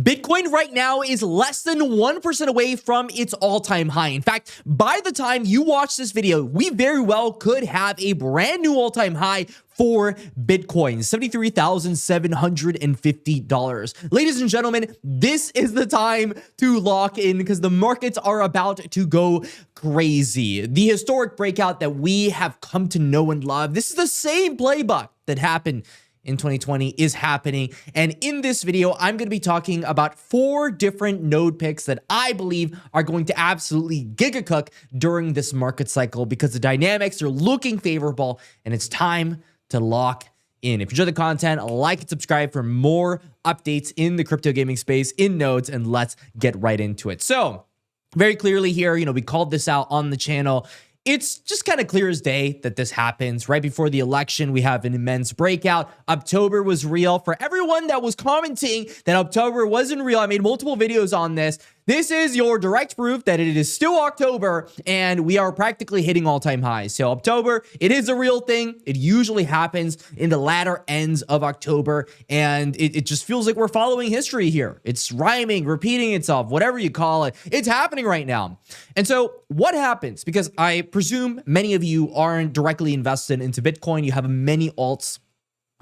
Bitcoin right now is less than 1% away from its all-time high. In fact, by the time you watch this video, we very well could have a brand new all-time high for Bitcoin, $73,750. Ladies and gentlemen, this is the time to lock in because the markets are about to go crazy. The historic breakout that we have come to know and love, this is the same playbook that happened in 2020 is happening. And in this video, I'm going to be talking about 4 different node picks that I believe are going to absolutely giga-cook during this market cycle because the dynamics are looking favorable and it's time to lock in. If you enjoy the content, like and subscribe for more updates in the crypto gaming space in nodes, and let's get right into it. So very clearly here, we called this out on the channel. It's just kind of clear as day that this happens. Right before the election, we have an immense breakout. October was real. For everyone that was commenting that October wasn't real, I made multiple videos on this. This is your direct proof that it is still October and we are practically hitting all-time highs. So October, it is a real thing. It usually happens in the latter ends of October, and it just feels like we're following history here. It's rhyming, repeating itself, whatever you call it. It's happening right now. And so what happens? Because I presume many of you aren't directly invested into Bitcoin. You have many alts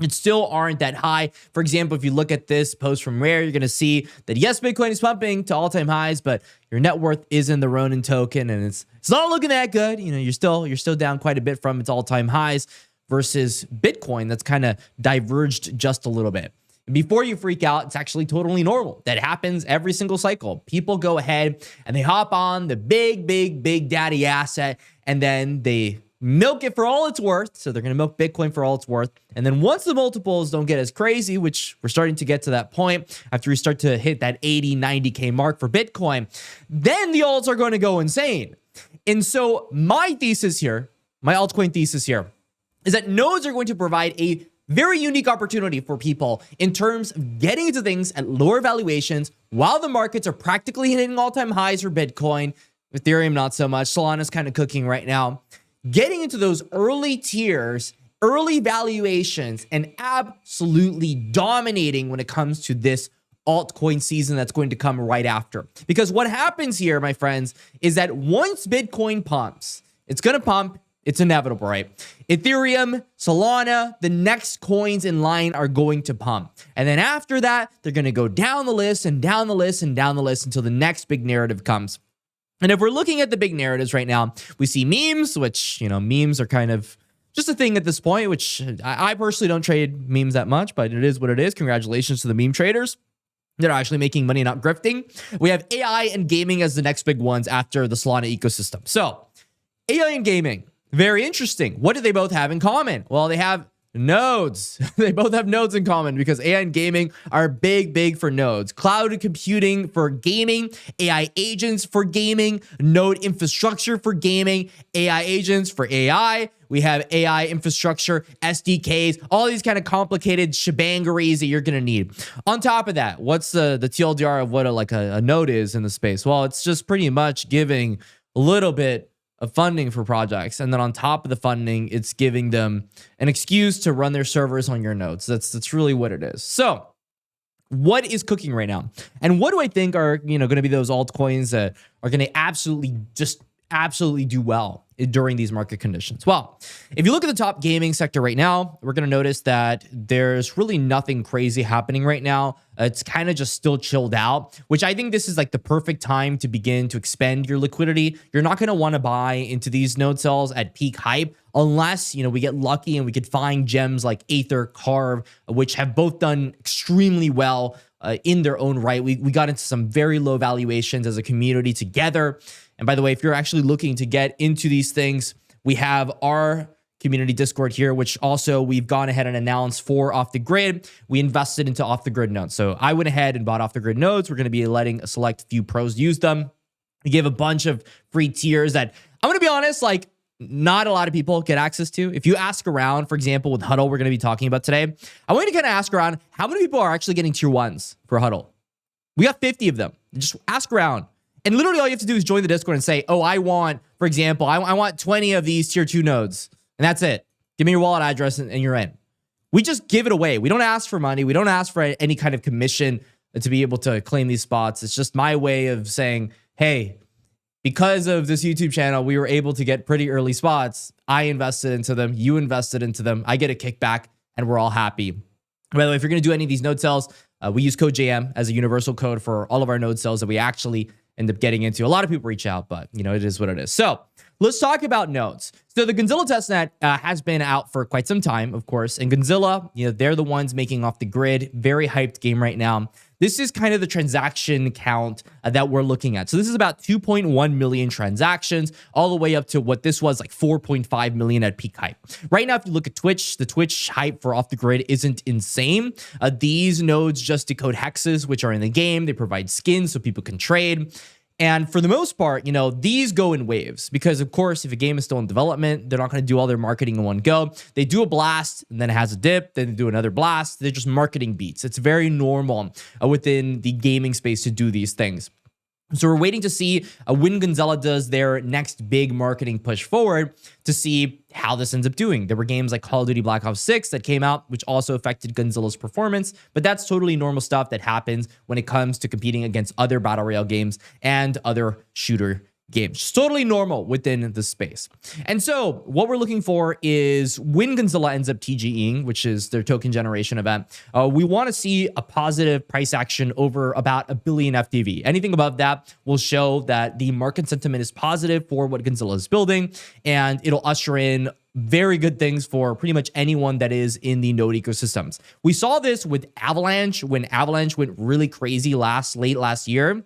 that still aren't that high. For example, if you look at this post from Rare, you're going to see that yes, Bitcoin is pumping to all-time highs, but your net worth is in the Ronin token, and it's not looking that good. You're still down quite a bit from its all-time highs versus Bitcoin that's kind of diverged just a little bit. And before you freak out, it's actually totally normal. That happens every single cycle. People go ahead and they hop on the big daddy asset, and then they milk it for all it's worth. So they're going to milk Bitcoin for all it's worth. And then once the multiples don't get as crazy, which we're starting to get to that point after we start to hit that 80, 90K mark for Bitcoin, then the alts are going to go insane. And so my thesis here, my altcoin thesis here, is that nodes are going to provide a very unique opportunity for people in terms of getting into things at lower valuations while the markets are practically hitting all-time highs for Bitcoin. Ethereum, not so much. Solana's kind of cooking right now. Getting into those early tiers, early valuations, and absolutely dominating when it comes to this altcoin season that's going to come right after. Because what happens here, my friends, is that once Bitcoin pumps, it's going to pump. It's inevitable, right? Ethereum, Solana, the next coins in line are going to pump. And then after that, they're going to go down the list and down the list and down the list until the next big narrative comes. And if we're looking at the big narratives right now, we see memes, which, memes are kind of just a thing at this point, which I personally don't trade memes that much, but it is what it is. Congratulations to the meme traders that are actually making money, not grifting. We have AI and gaming as the next big ones after the Solana ecosystem. So AI and gaming, very interesting. What do they both have in common? Well, they have nodes. They both have nodes in common because AI and gaming are big for nodes. Cloud computing for gaming, AI agents for gaming, node infrastructure for gaming, AI agents for AI. We have AI infrastructure, SDKs, all these kind of complicated shebangeries that you're going to need. On top of that, what's the TLDR of what a node is in the space? Well, it's just pretty much giving a little bit of funding for projects. And then on top of the funding, it's giving them an excuse to run their servers on your nodes. That's really what it is. So what is cooking right now? And what do I think are, going to be those altcoins that are going to absolutely do well during these market conditions? Well, if you look at the top gaming sector right now, we're going to notice that there's really nothing crazy happening right now. It's kind of just still chilled out, which I think this is like the perfect time to begin to expend your liquidity. You're not going to want to buy into these node cells at peak hype unless, we get lucky and we could find gems like Aether, Carve, which have both done extremely well in their own right. We got into some very low valuations as a community together. And by the way, if you're actually looking to get into these things, we have our community Discord here, which also we've gone ahead and announced for Off the Grid. We invested into Off the Grid nodes. So I went ahead and bought Off the Grid nodes. We're going to be letting a select few pros use them. We give a bunch of free tiers that I'm going to be honest, not a lot of people get access to. If you ask around, for example, with Huddle, we're going to be talking about today, I want you to kind of ask around how many people are actually getting tier 1s for Huddle. We got 50 of them. Just ask around. And literally all you have to do is join the Discord and say, oh, I want, for example, I want 20 of these tier 2 nodes. And that's it. Give me your wallet address and you're in. We just give it away. We don't ask for money. We don't ask for any kind of commission to be able to claim these spots. It's just my way of saying, hey, because of this YouTube channel, we were able to get pretty early spots. I invested into them. You invested into them. I get a kickback, and we're all happy. By the way, if you're going to do any of these node sales, we use code JM as a universal code for all of our node sales that we actually end up getting into. A lot of people reach out, but it is what it is. So let's talk about nodes. So the Gonzilla testnet has been out for quite some time, of course, and Gonzilla, they're the ones making off the grid. Very hyped game right now. This is kind of the transaction count that we're looking at. So this is about 2.1 million transactions, all the way up to what this was like 4.5 million at peak hype. Right now, if you look at Twitch, the Twitch hype for off the grid isn't insane. These nodes just decode hexes, which are in the game. They provide skins so people can trade. And for the most part, these go in waves because, of course, if a game is still in development, they're not going to do all their marketing in one go. They do a blast, and then it has a dip, then they do another blast. They're just marketing beats. It's very normal within the gaming space to do these things. So we're waiting to see when Gonzilla does their next big marketing push forward to see how this ends up doing. There were games like Call of Duty Black Ops 6 that came out, which also affected Gonzilla's performance, but that's totally normal stuff that happens when it comes to competing against other Battle Royale games and other shooter games. It's totally normal within the space. And so what we're looking for is when Gonzilla ends up TGEing, which is their token generation event, we want to see a positive price action over about 1 billion FTV. Anything above that will show that the market sentiment is positive for what Gonzilla is building, and it'll usher in very good things for pretty much anyone that is in the node ecosystems. We saw this with Avalanche when Avalanche went really crazy late last year.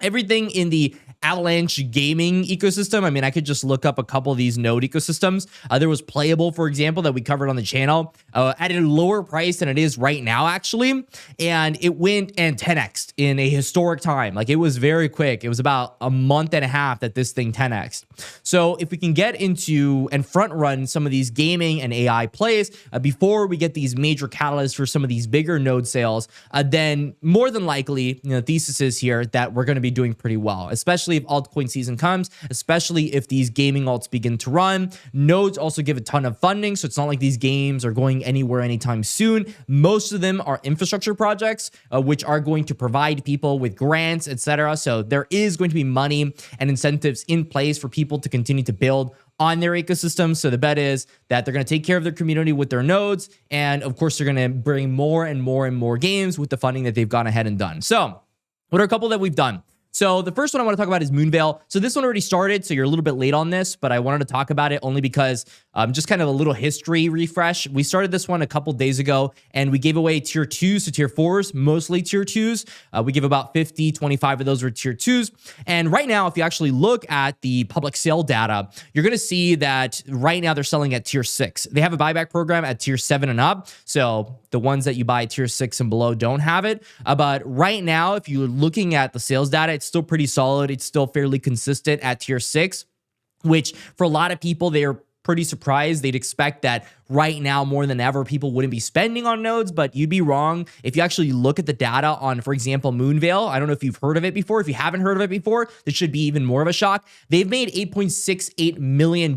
Everything in the Avalanche gaming ecosystem. I mean, I could just look up a couple of these node ecosystems. There was Playable, for example, that we covered on the channel at a lower price than it is right now, actually. And it went and 10x'd in a historic time. Like, it was very quick. It was about a month and a half that this thing 10x'd. So if we can get into and front run some of these gaming and AI plays before we get these major catalysts for some of these bigger node sales, then more than likely, the thesis is here that we're going to be doing pretty well, especially if altcoin season comes, especially if these gaming alts begin to run. Nodes also give a ton of funding, so it's not like these games are going anywhere anytime soon. Most of them are infrastructure projects, which are going to provide people with grants, etc. So there is going to be money and incentives in place for people to continue to build on their ecosystem. So the bet is that they're going to take care of their community with their nodes, and of course, they're going to bring more and more and more games with the funding that they've gone ahead and done. So what are a couple that we've done? So the first one I want to talk about is Moonveil. So this one already started, so you're a little bit late on this, but I wanted to talk about it only because just kind of a little history refresh. We started this one a couple days ago, and we gave away tier 2s to tier 4s, mostly tier 2s. We give about 50, 25 of those were tier 2s. And right now, if you actually look at the public sale data, you're going to see that right now they're selling at tier 6. They have a buyback program at tier 7 and up. So the ones that you buy tier 6 and below don't have it. But right now, if you're looking at the sales data, it's still pretty solid. It's still fairly consistent at tier 6, which for a lot of people, they're pretty surprised. They'd expect that right now, more than ever, people wouldn't be spending on nodes, but you'd be wrong. If you actually look at the data on, for example, Moonveil, I don't know if you've heard of it before. If you haven't heard of it before, this should be even more of a shock. They've made $8.68 million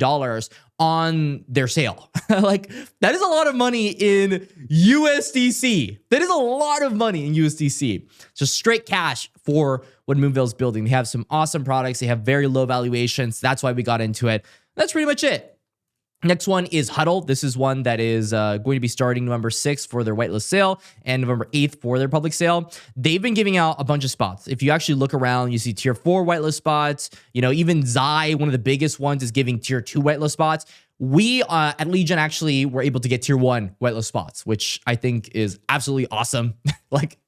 on their sale. Like, that is a lot of money in USDC. That is a lot of money in USDC. Just straight cash for what Moonveil's building. They have some awesome products. They have very low valuations. That's why we got into it. That's pretty much it. Next one is Huddle. This is one that is going to be starting November 6th for their whitelist sale and November 8th for their public sale. They've been giving out a bunch of spots. If you actually look around, you see tier 4 whitelist spots. Even 𝐍𝐤, one of the biggest ones, is giving tier 2 whitelist spots. We at Legion actually were able to get tier 1 whitelist spots, which I think is absolutely awesome. Like,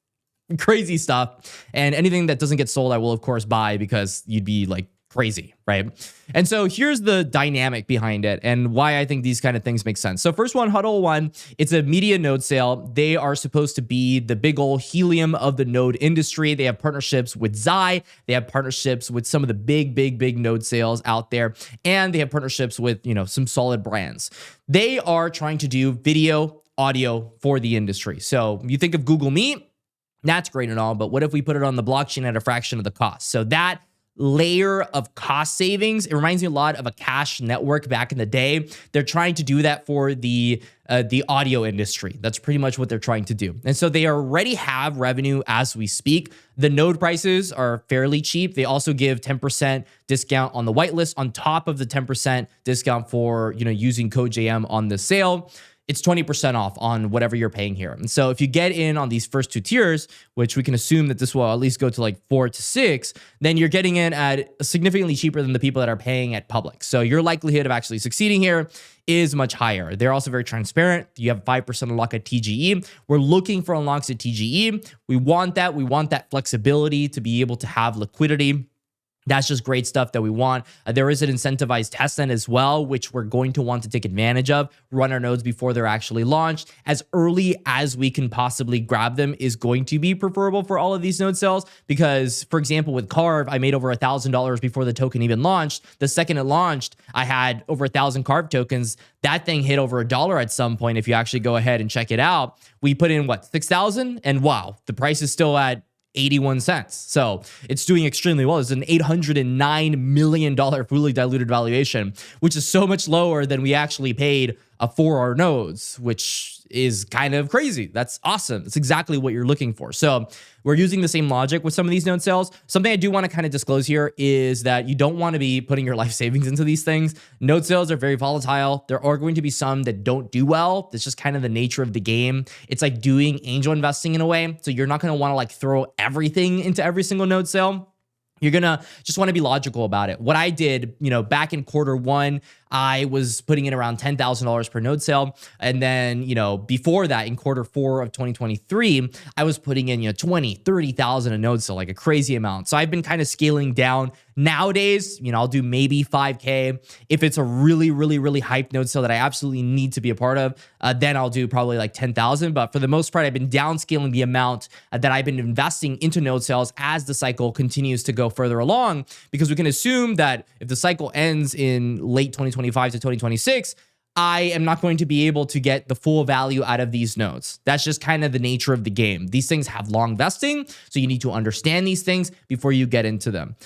crazy stuff. And anything that doesn't get sold, I will, of course, buy because you'd be like crazy, right? And so here's the dynamic behind it and why I think these kind of things make sense. So first one, Huddle 1, it's a media node sale. They are supposed to be the big old helium of the node industry. They have partnerships with 𝐍𝐤. They have partnerships with some of the big node sales out there. And they have partnerships with, some solid brands. They are trying to do video, audio for the industry. So you think of Google Meet, that's great and all, but what if we put it on the blockchain at a fraction of the cost? So that layer of cost savings. It reminds me a lot of a cash network back in the day. They're trying to do that for the audio industry. That's pretty much what they're trying to do. And so they already have revenue as we speak. The node prices are fairly cheap. They also give 10% discount on the whitelist on top of the 10% discount for, using code JM on the sale. It's 20% off on whatever you're paying here. And so if you get in on these first two tiers, which we can assume that this will at least go to like 4 to 6, then you're getting in at significantly cheaper than the people that are paying at public. So your likelihood of actually succeeding here is much higher. They're also very transparent. You have 5% unlock at TGE. We're looking for unlocks at TGE. We want that. We want that flexibility to be able to have liquidity. That's just great stuff that we want. There is an incentivized testnet as well, which we're going to want to take advantage of. Run our nodes before they're actually launched. As early as we can possibly grab them is going to be preferable for all of these node sales because, for example, with 𝐉, I made over $1,000 before the token even launched. The second it launched, I had over 1,000 𝐉 tokens. That thing hit over $1 at some point if you actually go ahead and check it out. We put in, 6,000? And wow, the price is still at 81 cents. So it's doing extremely well. It's an $809 million fully diluted valuation, which is so much lower than we actually paid for our nodes, which is kind of crazy. That's awesome. That's exactly what you're looking for. So we're using the same logic with some of these node sales. Something I do want to kind of disclose here is that you don't want to be putting your life savings into these things. Node sales are very volatile. There are going to be some that don't do well. That's just kind of the nature of the game. It's like doing angel investing in a way. So you're not going to want to throw everything into every single node sale. You're going to just want to be logical about it. What I did, back in Q1, I was putting in around $10,000 per node sale. And then, before that in Q4 of 2023, I was putting in, 20, 30,000 a node sale, like a crazy amount. So I've been kind of scaling down. Nowadays, I'll do maybe 5K. If it's a really, really, really hyped node sale that I absolutely need to be a part of, then I'll do probably like 10,000. But for the most part, I've been downscaling the amount that I've been investing into node sales as the cycle continues to go further along, because we can assume that if the cycle ends in late 2025 to 2026, I am not going to be able to get the full value out of these nodes. That's just kind of the nature of the game. These things have long vesting, so you need to understand these things before you get into them.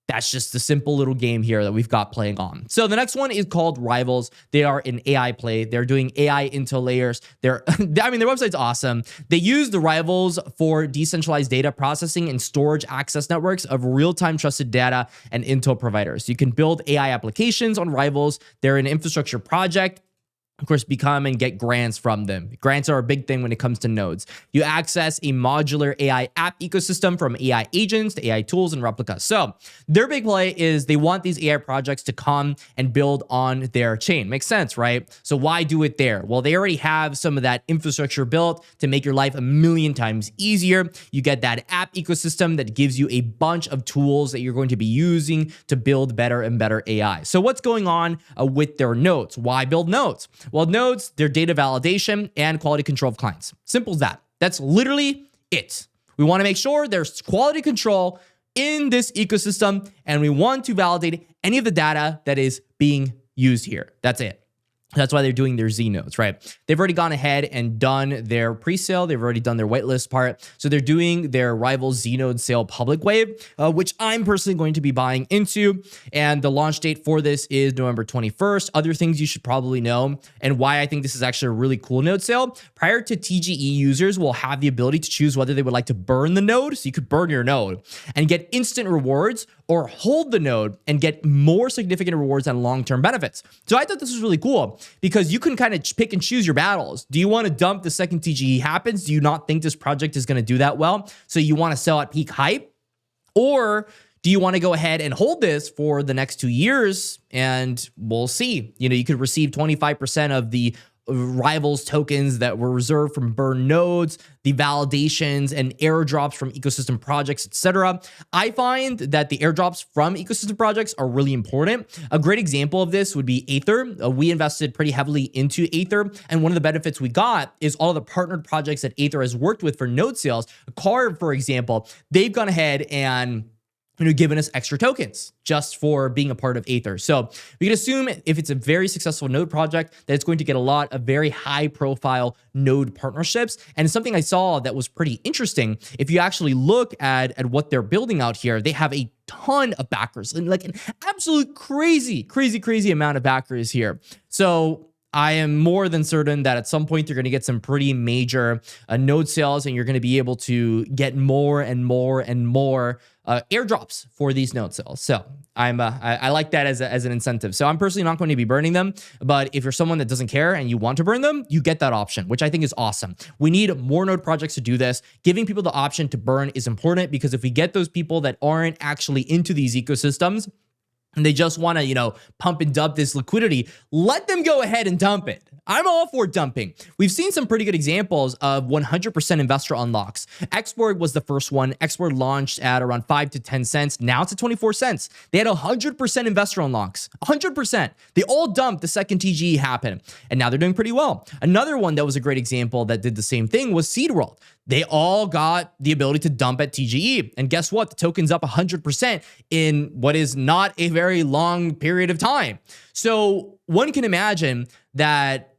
That's just the simple little game here that we've got playing on. So the next one is called Rivals. They are an AI play. They're doing AI into layers. Their website's awesome. They use the Rivals for decentralized data processing and storage access networks of real-time trusted data and intel providers. You can build AI applications on Rivals. They're an infrastructure project. Of course, become and get grants from them. Grants are a big thing when it comes to nodes. You access a modular AI app ecosystem from AI agents to AI tools and replicas. So their big play is they want these AI projects to come and build on their chain. Makes sense, right? So why do it there? Well, they already have some of that infrastructure built to make your life a million times easier. You get that app ecosystem that gives you a bunch of tools that you're going to be using to build better and better AI. So what's going on with their nodes? Why build nodes? Well, nodes, they're data validation and quality control of clients. Simple as that. That's literally it. We want to make sure there's quality control in this ecosystem, and we want to validate any of the data that is being used here. That's it. That's why they're doing their Z nodes, right? They've already gone ahead and done their pre-sale. They've already done their whitelist part. So they're doing their Rivals Z node sale public wave, which I'm personally going to be buying into. And the launch date for this is November 21st. Other things you should probably know and why I think this is actually a really cool node sale. Prior to TGE, users will have the ability to choose whether they would like to burn the node. So you could burn your node and get instant rewards, or hold the node and get more significant rewards and long-term benefits. So I thought this was really cool because you can kind of pick and choose your battles. Do you want to dump the second TGE happens? Do you not think this project is going to do that well? So you want to sell at peak hype? Or do you want to go ahead and hold this for the next 2 years and we'll see? You could receive 25% of the Rivals tokens that were reserved from burn nodes, the validations and airdrops from ecosystem projects, etc. I find that the airdrops from ecosystem projects are really important. A great example of this would be Aether. We invested pretty heavily into Aether, and one of the benefits we got is all of the partnered projects that Aether has worked with for node sales. 𝐉, for example, they've gone ahead and given us extra tokens just for being a part of Aether. So we can assume if it's a very successful node project that it's going to get a lot of very high profile node partnerships. And something I saw that was pretty interesting, if you actually look at what they're building out here, they have a ton of backers, and like an absolute crazy amount of backers here. So I am more than certain that at some point you're going to get some pretty major node sales, and you're going to be able to get more and more airdrops for these node sales. So I like that as an incentive. So I'm personally not going to be burning them, but if you're someone that doesn't care and you want to burn them, you get that option, which I think is awesome. We need more node projects to do this. Giving people the option to burn is important, because if we get those people that aren't actually into these ecosystems, and they just want to, you know, pump and dump this liquidity, let them go ahead and dump it. I'm all for dumping. We've seen some pretty good examples of 100% investor unlocks. Xborg was the first one. Xborg launched at around 5 to 10 cents. Now it's at 24 cents. They had 100% investor unlocks. 100%. They all dumped the second TGE happened, and now they're doing pretty well. Another one that was a great example that did the same thing was Seed World. They all got the ability to dump at TGE. And guess what? The token's up 100% in what is not a very long period of time. So one can imagine that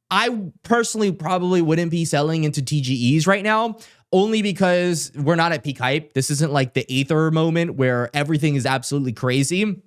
I personally probably wouldn't be selling into TGEs right now, only because we're not at peak hype. This isn't like the Aether moment where everything is absolutely crazy,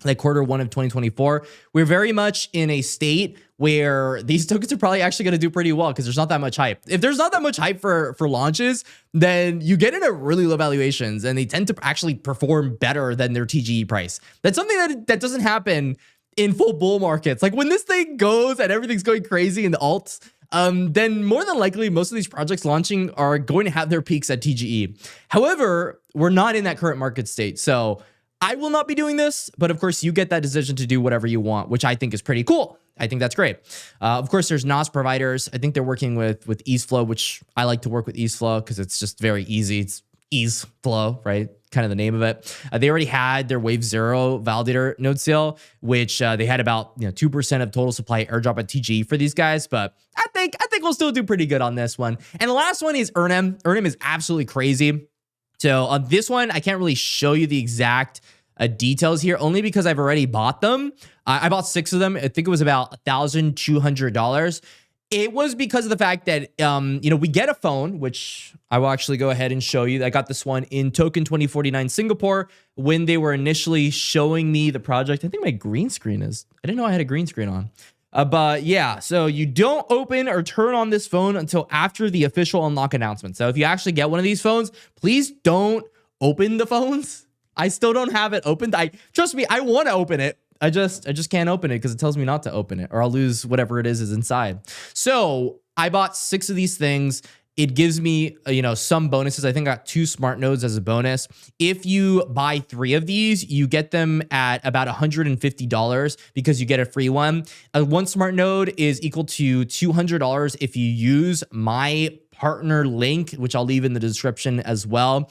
like Q1 of 2024. We're very much in a state where these tokens are probably actually going to do pretty well, because there's not that much hype. If there's not that much hype for launches, then you get into really low valuations, and they tend to actually perform better than their TGE price. That's something that doesn't happen in full bull markets. Like when this thing goes and everything's going crazy in the alts, then more than likely most of these projects launching are going to have their peaks at TGE. However, we're not in that current market state. So I will not be doing this, but of course you get that decision to do whatever you want, which I think is pretty cool. I think that's great. Of course, there's NOS providers. I think they're working with EaseFlow, which I like to work with EaseFlow because it's just very easy. It's EaseFlow, right? Kind of the name of it. They already had their 𝐉𝐸 validator node sale, which they had about 2% of total supply airdrop at TGE for these guys. But I think we'll still do pretty good on this one. And the last one is Erum. Erum is absolutely crazy. So on this one, I can't really show you the exact details here, only because I've already bought them. I bought 6 of them. I think it was about $1,200. It was because of the fact that, we get a phone, which I will actually go ahead and show you. I got this one in Token 2049 Singapore when they were initially showing me the project. I think my green screen is, I didn't know I had a green screen on. But yeah, so you don't open or turn on this phone until after the official unlock announcement. So if you actually get one of these phones, please don't open the phones. I still don't have it opened. Trust me, I want to open it. I just can't open it because it tells me not to open it, or I'll lose whatever it is inside. So I bought 6 of these things. It gives me, some bonuses. I think I got 2 smart nodes as a bonus. If you buy 3 of these, you get them at about $150 because you get a free one. One smart node is equal to $200 if you use my partner link, which I'll leave in the description as well.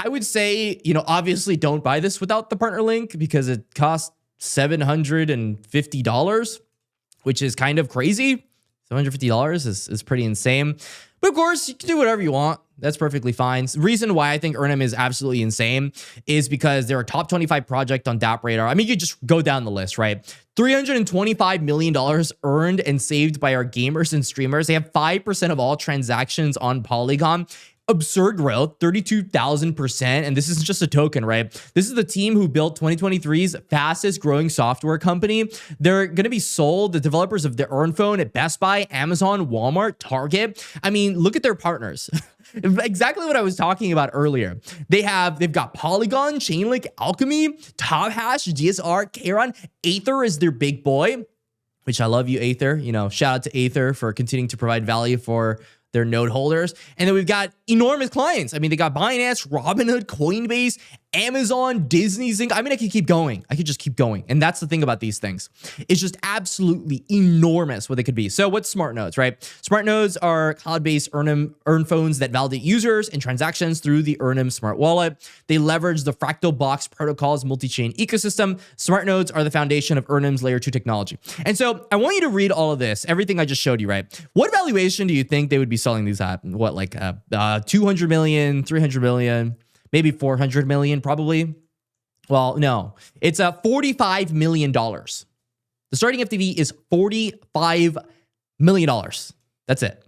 I would say, obviously don't buy this without the partner link because it costs $750, which is kind of crazy. $750 is pretty insane. But of course, you can do whatever you want. That's perfectly fine. The reason why I think Erum is absolutely insane is because they're a top 25 project on DApp Radar. I mean, you just go down the list, right? $325 million earned and saved by our gamers and streamers. They have 5% of all transactions on Polygon. Absurd growth, 32,000%. And this isn't just a token, right? This is the team who built 2023's fastest growing software company. They're going to be sold, the developers of the Earn Phone, at Best Buy, Amazon, Walmart, Target. I mean, look at their partners. Exactly what I was talking about earlier. They've got Polygon, Chainlink, Alchemy, Top Hash, DSR, Charon. Aether is their big boy, which I love you, Aether. Shout out to Aether for continuing to provide value for their node holders. And then we've got enormous clients. I mean, they got Binance, Robinhood, Coinbase, Amazon, Disney, Zinc. I mean, I could keep going. I could just keep going. And that's the thing about these things. It's just absolutely enormous what they could be. So what's smart nodes, right? Smart nodes are cloud-based earn phones that validate users and transactions through the Erum smart wallet. They leverage the Fractal Box protocol's multi-chain ecosystem. Smart nodes are the foundation of Erum's layer 2 technology. And so I want you to read all of this, everything I just showed you, right? What valuation do you think they would be selling these at? What, like 200 million, 300 million? Maybe 400 million, probably. Well, no, it's $45 million. The starting FTV is $45 million. That's it.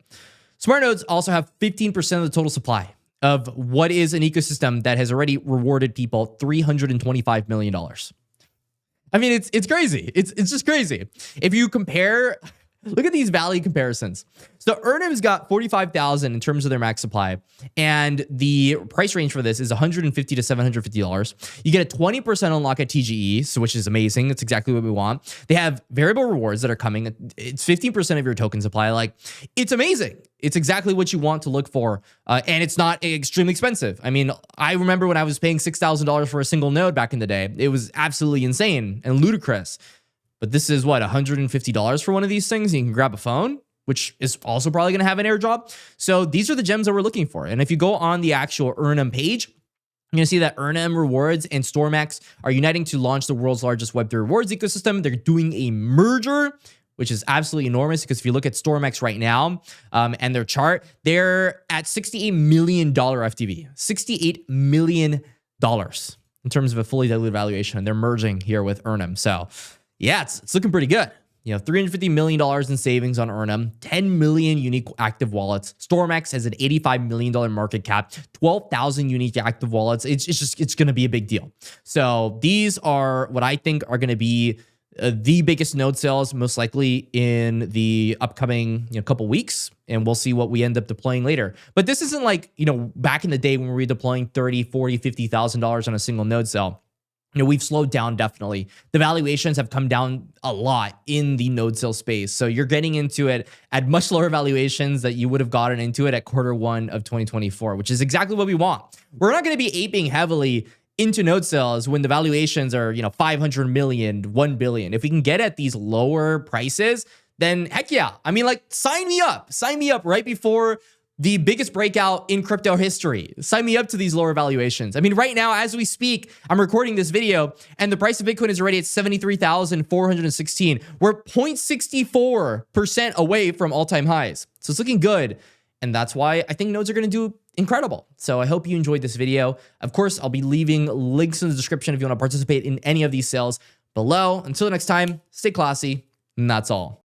Smart nodes also have 15% of the total supply. of what is an ecosystem that has already rewarded people $325 million. I mean, it's crazy. It's just crazy. If you compare, look at these value comparisons. So Erum got 45,000 in terms of their max supply, and the price range for this is $150 to $750. You get a 20% unlock at TGE, so which is amazing. That's exactly what we want. They have variable rewards that are coming. It's 15% of your token supply. Like, it's amazing. It's exactly what you want to look for, and it's not extremely expensive. I mean, I remember when I was paying $6,000 for a single node back in the day. It was absolutely insane and ludicrous. But this is what, $150 for one of these things? You can grab a phone, which is also probably going to have an airdrop. So these are the gems that we're looking for. And if you go on the actual Erum page, you're going to see that Erum Rewards and StormX are uniting to launch the world's largest Web3 rewards ecosystem. They're doing a merger, which is absolutely enormous, because if you look at StormX right now and their chart, they're at $68 million FTV, $68 million in terms of a fully diluted valuation. And they're merging here with Erum. So yeah, it's looking pretty good. You know, $350 million in savings on Erum, 10 million unique active wallets. StormX has an $85 million market cap, 12,000 unique active wallets. It's going to be a big deal. So these are what I think are going to be the biggest node sales, most likely in the upcoming couple weeks. And we'll see what we end up deploying later. But this isn't like, back in the day when we were deploying $30, $40, $50,000 on a single node sale. We've slowed down, definitely. The valuations have come down a lot in the node sale space. So you're getting into it at much lower valuations that you would have gotten into it at Q1 of 2024, which is exactly what we want. We're not going to be aping heavily into node sales when the valuations are, 500 million, 1 billion. If we can get at these lower prices, then heck yeah. I mean, like, sign me up. Sign me up right before the biggest breakout in crypto history. Sign me up to these lower valuations. I mean, right now, as we speak, I'm recording this video, and the price of Bitcoin is already at 73,416. We're 0.64% away from all-time highs. So it's looking good. And that's why I think nodes are going to do incredible. So I hope you enjoyed this video. Of course, I'll be leaving links in the description if you want to participate in any of these sales below. Until next time, stay classy, and that's all.